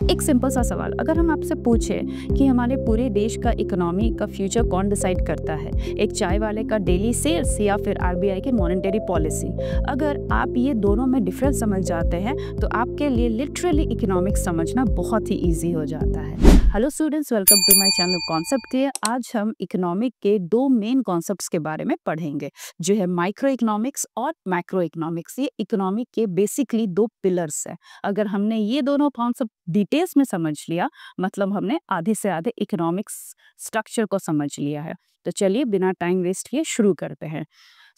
एक सिंपल सा सवाल, अगर हम आपसे पूछें कि हमारे पूरे देश का इकोनॉमी का फ्यूचर कौन डिसाइड करता है, एक चाय वाले का डेली सेल्स या फिर आरबीआई की मॉनेटरी पॉलिसी? अगर आप ये दोनों में डिफरेंस समझ जाते हैं तो आपके लिए लिटरली इकोनॉमिक्स समझना बहुत ही ईजी हो जाता है। Hello students, welcome to my channel concept के। आज हम इकोनॉमिक के दो मेन कॉन्सेप्ट्स के बारे में पढ़ेंगे, जो है माइक्रो इकोनॉमिक्स और मैक्रो इकोनॉमिक्स। ये इकोनॉमिक के बेसिकली दो पिलर्स है। अगर हमने ये दोनों कॉन्सेप्ट डिटेल्स में समझ लिया, मतलब हमने आधे से आधे इकोनॉमिक्स स्ट्रक्चर को समझ लिया है। तो चलिए बिना टाइम वेस्ट किए शुरू करते हैं।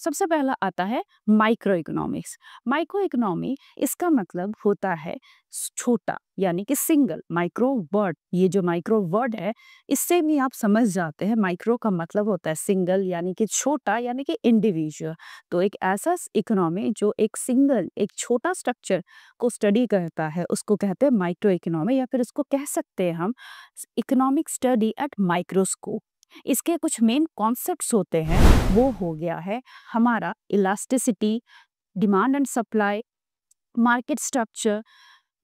सबसे पहला आता है माइक्रो इकोनॉमिक्स। माइक्रो इकोनॉमी, इसका मतलब होता है छोटा, यानी कि सिंगल। माइक्रो वर्ड, ये जो माइक्रो वर्ड है, इससे भी आप समझ जाते हैं माइक्रो का मतलब होता है सिंगल, यानी कि छोटा, यानी कि इंडिविजुअल। तो एक ऐसा इकोनॉमी जो एक सिंगल, एक छोटा स्ट्रक्चर को स्टडी करता है, उसको कहते हैं माइक्रो इकोनॉमी, या फिर इसको कह सकते हैं हम इकोनॉमिक स्टडी एट माइक्रोस्कोप। इसके कुछ मेन कॉन्सेप्ट्स होते हैं, वो हो गया है हमारा elasticity, demand and supply, market structure.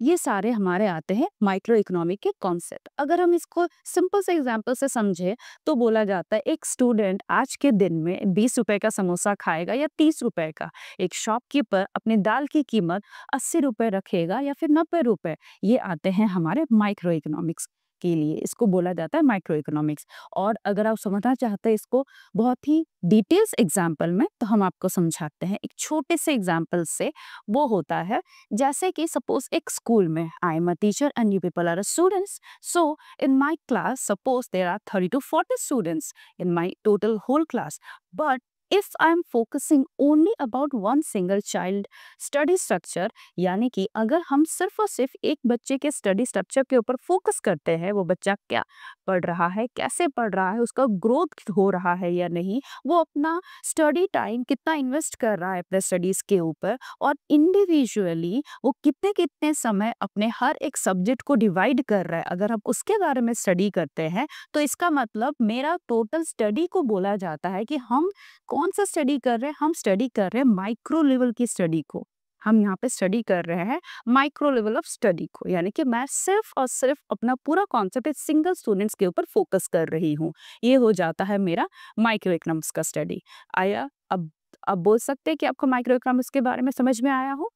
ये सारे हमारे आते हैं माइक्रो इकोनॉमिक के कॉन्सेप्ट। अगर हम इसको सिंपल से एग्जांपल से समझे तो बोला जाता है एक स्टूडेंट आज के दिन में 20 रुपए का समोसा खाएगा या 30 रुपए का। एक शॉपकीपर अपनी दाल की कीमत 80 रुपए रखेगा या फिर 90 रुपए। ये आते हैं हमारे माइक्रो इकोनॉमिक्स के लिए, इसको बोला जाता है माइक्रो इकोनॉमिक्स। और अगर आप समझना चाहते हैं इसको बहुत ही डिटेल्स एग्जाम्पल में, तो हम आपको समझाते हैं एक छोटे से एग्जाम्पल से। वो होता है जैसे कि सपोज एक स्कूल में, I am a teacher and you people are students. So in my class suppose there are 30 to 40 students in my total whole class, but if I am focusing only about one single child study structure, यानी कि अगर हम सिर्फ और सिर्फ एक बच्चे के स्टडी स्ट्रक्चर के ऊपर फोकस करते हैं, वो बच्चा क्या पढ़ रहा है, कैसे पढ़ रहा है, उसका ग्रोथ हो रहा है या नहीं, वो अपना स्टडी टाइम कितना इन्वेस्ट कर रहा है अपने स्टडीज के ऊपर, और इंडिविजुअली वो कितने कितने समय अपने हर एक सब्जेक्ट को डिवाइड कर रहा है, अगर हम उसके बारे में स्टडी करते हैं, तो इसका मतलब मेरा टोटल स्टडी को बोला जाता है कि हम कौन सा स्टडी कर रहे हैं। हम स्टडी कर रहे हैं माइक्रो लेवल की स्टडी को। हम यहाँ पे स्टडी कर रहे हैं माइक्रो लेवल ऑफ स्टडी को, यानी कि मैं सिर्फ और सिर्फ अपना पूरा कॉन्सेप्ट सिंगल स्टूडेंट्स के ऊपर फोकस कर रही हूँ। ये हो जाता है मेरा माइक्रो इकोनॉमिक्स का स्टडी। आया? अब बोल सकते हैं कि आपको माइक्रो इकोनॉमिक्स के बारे में समझ में आया हो।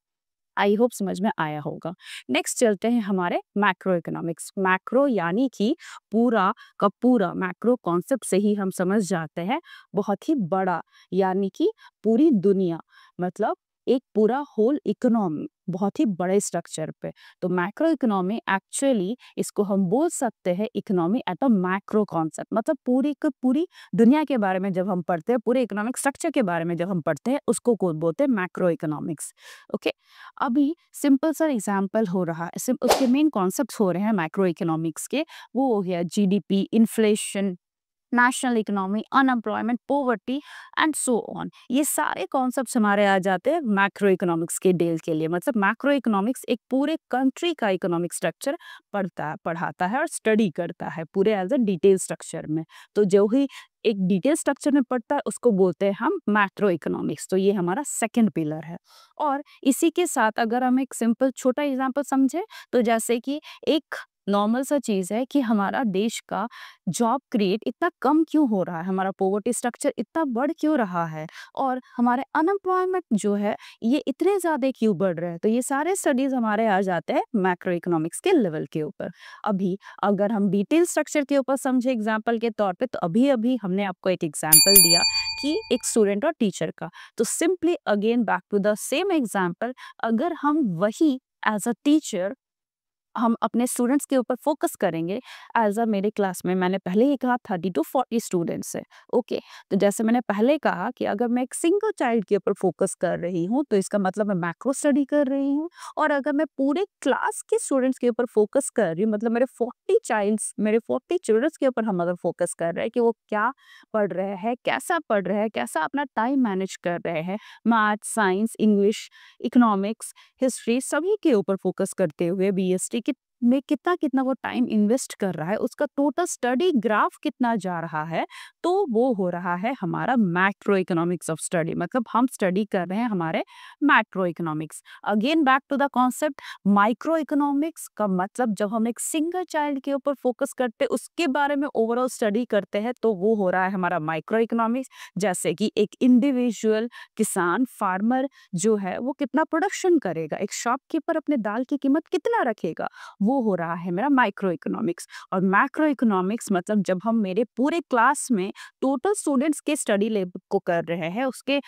आई होप समझ में आया होगा। नेक्स्ट चलते हैं हमारे मैक्रो इकोनॉमिक्स। मैक्रो यानी कि पूरा का पूरा, मैक्रो कॉन्सेप्ट से ही हम समझ जाते हैं बहुत ही बड़ा, यानी कि पूरी दुनिया, मतलब एक पूरा होल इकोनॉमी, बहुत ही बड़े स्ट्रक्चर पे। तो मैक्रो इकोनॉमी एक्चुअली इसको हम बोल सकते हैं economy at a macro concept, मतलब पूरी की पूरी दुनिया के बारे में जब हम पढ़ते हैं, पूरे इकोनॉमिक स्ट्रक्चर के बारे में जब हम पढ़ते हैं, उसको बोलते हैं मैक्रो इकोनॉमिक्स। ओके, अभी सिंपल सा एग्जांपल हो रहा है, उसके मेन कॉन्सेप्ट्स हो रहे हैं मैक्रो इकोनॉमिक्स के। वो हो गया GDP, inflation, national economy, unemployment, poverty and so on. ये सारे कॉन्सेप्ट्स हमारे आ जाते हैं मैक्रो इकोनॉमिक्स के डील के लिए। मतलब मैक्रो इकोनॉमिक्स एक पूरे कंट्री का इकोनॉमिक स्ट्रक्चर पढ़ाता है और स्टडी करता है पूरे एज अ डिटेल स्ट्रक्चर में। तो जो ही एक डिटेल स्ट्रक्चर में पढ़ता है उसको बोलते हैं हम मैक्रो इकोनॉमिक्स। तो ये हमारा सेकंड पिलर है। और इसी के साथ अगर हम एक सिंपल छोटा एग्जांपल समझे, तो जैसे कि एक नॉर्मल सा चीज़ है कि हमारा देश का जॉब क्रिएट इतना कम क्यों हो रहा है, हमारा पॉवर्टी स्ट्रक्चर इतना बढ़ क्यों रहा है, और हमारे अनएम्प्लॉयमेंट जो है ये इतने ज़्यादा क्यों बढ़ रहे हैं। तो ये सारे स्टडीज़ हमारे आ जाते हैं मैक्रो इकोनॉमिक्स के लेवल के ऊपर। अभी अगर हम डिटेल स्ट्रक्चर के ऊपर समझे एग्जाम्पल के तौर पे, तो अभी अभी हमने आपको एक एग्जाम्पल दिया कि एक स्टूडेंट और टीचर का। तो simply again back to the same example, अगर हम वही एज अ टीचर हम अपने स्टूडेंट्स के ऊपर फोकस करेंगे, एज अ मेरे क्लास में मैंने पहले ही कहा 30 to 40 स्टूडेंट्स है। ओके, तो जैसे मैंने पहले कहा कि अगर मैं एक सिंगल चाइल्ड के ऊपर फोकस कर रही हूँ, तो इसका मतलब मैं मैक्रो स्टडी कर रही हूँ। और अगर मैं पूरे क्लास के स्टूडेंट्स के ऊपर फोकस कर रही हूँ, मतलब मेरे 40 चिल्ड्रंस के ऊपर हम अगर फोकस कर रहे हैं कि वो क्या पढ़ रहे हैं, कैसा पढ़ रहे हैं, कैसा अपना टाइम मैनेज कर रहे हैं, math, science, English, economics, history, सभी के ऊपर फोकस करते हुए बीएसटी में कितना कितना वो टाइम इन्वेस्ट कर रहा है, उसका टोटल स्टडी ग्राफ कितना जा रहा है, तो वो हो रहा है हमारा मैक्रो इकोनॉमिक्स ऑफ स्टडी। मतलब हम स्टडी कर रहे हैं हमारे macroeconomics. Again back to the concept, microeconomics का मतलब जब हम एक सिंगल चाइल्ड के ऊपर फोकस करते उसके बारे में ओवरऑल स्टडी करते हैं, तो वो हो रहा है हमारा माइक्रो इकोनॉमिक्स। जैसे कि एक इंडिविजुअल किसान फार्मर जो है वो कितना प्रोडक्शन करेगा, एक शॉपकीपर अपने दाल की कीमत कितना रखेगा, वो हो रहा है मेरा माइक्रो इकोनॉमिक्स। और मैक्रो इकोनॉमिक्स मतलब जब हम मेरे पूरे क्लास में टोटल स्टूडेंट्स के स्टडी लेवल को कर रहे हैं, उसके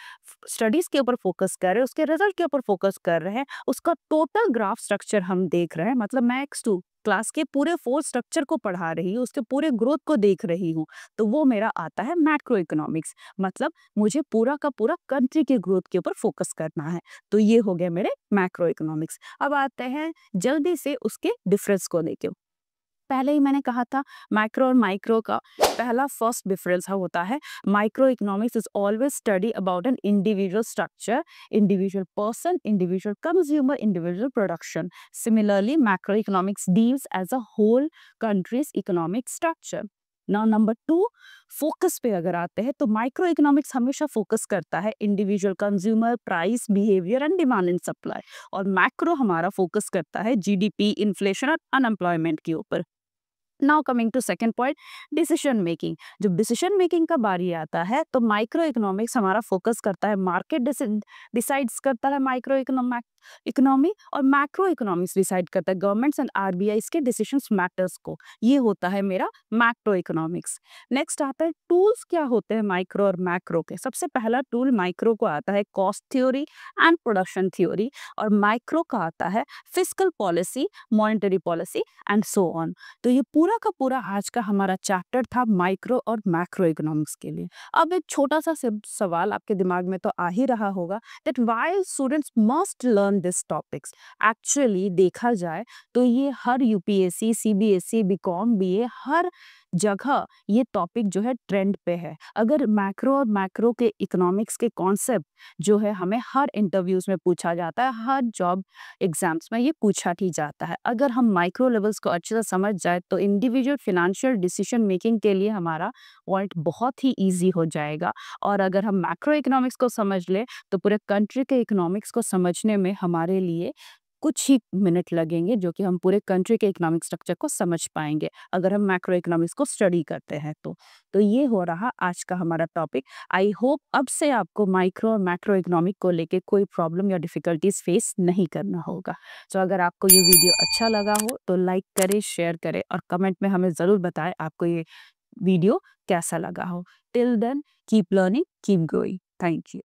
स्टडीज के ऊपर फोकस कर रहे हैं, उसके रिजल्ट के ऊपर फोकस कर रहे हैं, उसका टोटल ग्राफ स्ट्रक्चर हम देख रहे हैं। मतलब मैं एक्स2 क्लास के पूरे फोर स्ट्रक्चर को पढ़ा रही हूँ, उसके पूरे ग्रोथ को देख रही हूँ, तो वो मेरा आता है मैक्रो इकोनॉमिक्स। मतलब मुझे पूरा का पूरा कंट्री के ग्रोथ के ऊपर फोकस करना है। तो ये हो गए मेरे मैक्रो इकोनॉमिक्स। अब आते हैं जल्दी से उसके डिफरेंस को लेके। पहले ही मैंने कहा था मैक्रो और माइक्रो का पहला फर्स्ट डिफरेंस होता है, microeconomics is always study about an individual structure, individual person, individual consumer, individual production. Similarly macroeconomics deals as a whole country's economic structure. Now number 2, focus पे अगर आते हैं तो micro economics हमेशा focus करता है individual consumer, price, behaviour and demand and supply. और macro हमारा फोकस करता है जीडीपी, इन्फ्लेशन और अनएम्प्लॉयमेंट के ऊपर। Now coming to second point, decision making. जब डिसीजन मेकिंग का बारी आता है तो माइक्रो इकोनॉमिक्स हमारा फोकस करता है मार्केट डिसाइड्स करता है माइक्रो इकोनॉमी, और मैक्रो इकोनॉमिक्स डिसाइड करता है गवर्नमेंट्स एंड आरबीआई के डिसीजंस मैटर्स को। ये होता है मेरा मैक्रो इकोनॉमिक्स। नेक्स्ट आता है टूल्स क्या होते हैं माइक्रो और मैक्रो के। सबसे पहला टूल माइक्रो को आता है cost theory and production theory, और माइक्रो का आता है fiscal policy, monetary policy and so on. तो ये पूरा का पूरा आज का हमारा चैप्टर था माइक्रो और मैक्रो इकोनॉमिक्स के लिए। अब एक छोटा सा सवाल आपके दिमाग में तो आ ही रहा होगा that why students must learn this topics। Actually देखा जाए तो ये हर यूपीएससी, सीबीएसई, बीकॉम, बीए हर जगह ये टॉपिक जो है ट्रेंड पे है। अगर मैक्रो और मैक्रो के इकोनॉमिक्स के कॉन्सेप्ट जो है हमें हर इंटरव्यूज में पूछा जाता है, हर जॉब एग्जाम्स में ये पूछा ही जाता है। अगर हम माइक्रो लेवल्स को अच्छे से समझ जाए तो इंडिविजुअल फिनेंशियल डिसीजन मेकिंग के लिए हमारा पॉइंट बहुत ही ईजी हो जाएगा। और अगर हम मैक्रो इकोनॉमिक्स को समझ ले तो पूरे कंट्री के इकोनॉमिक्स को समझने में हमारे लिए कुछ ही मिनट लगेंगे, जो कि हम पूरे कंट्री के इकोनॉमिक स्ट्रक्चर को समझ पाएंगे अगर हम मैक्रो इकोनॉमिक्स को स्टडी करते हैं तो ये हो रहा आज का हमारा टॉपिक। आई होप अब से आपको माइक्रो और मैक्रो इकोनॉमिक को लेके कोई प्रॉब्लम या डिफिकल्टीज फेस नहीं करना होगा। तो अगर आपको ये वीडियो अच्छा लगा हो तो लाइक करें, शेयर करें और कमेंट में हमें ज़रूर बताएं आपको ये वीडियो कैसा लगा हो। Till then keep learning, keep growing. Thank you.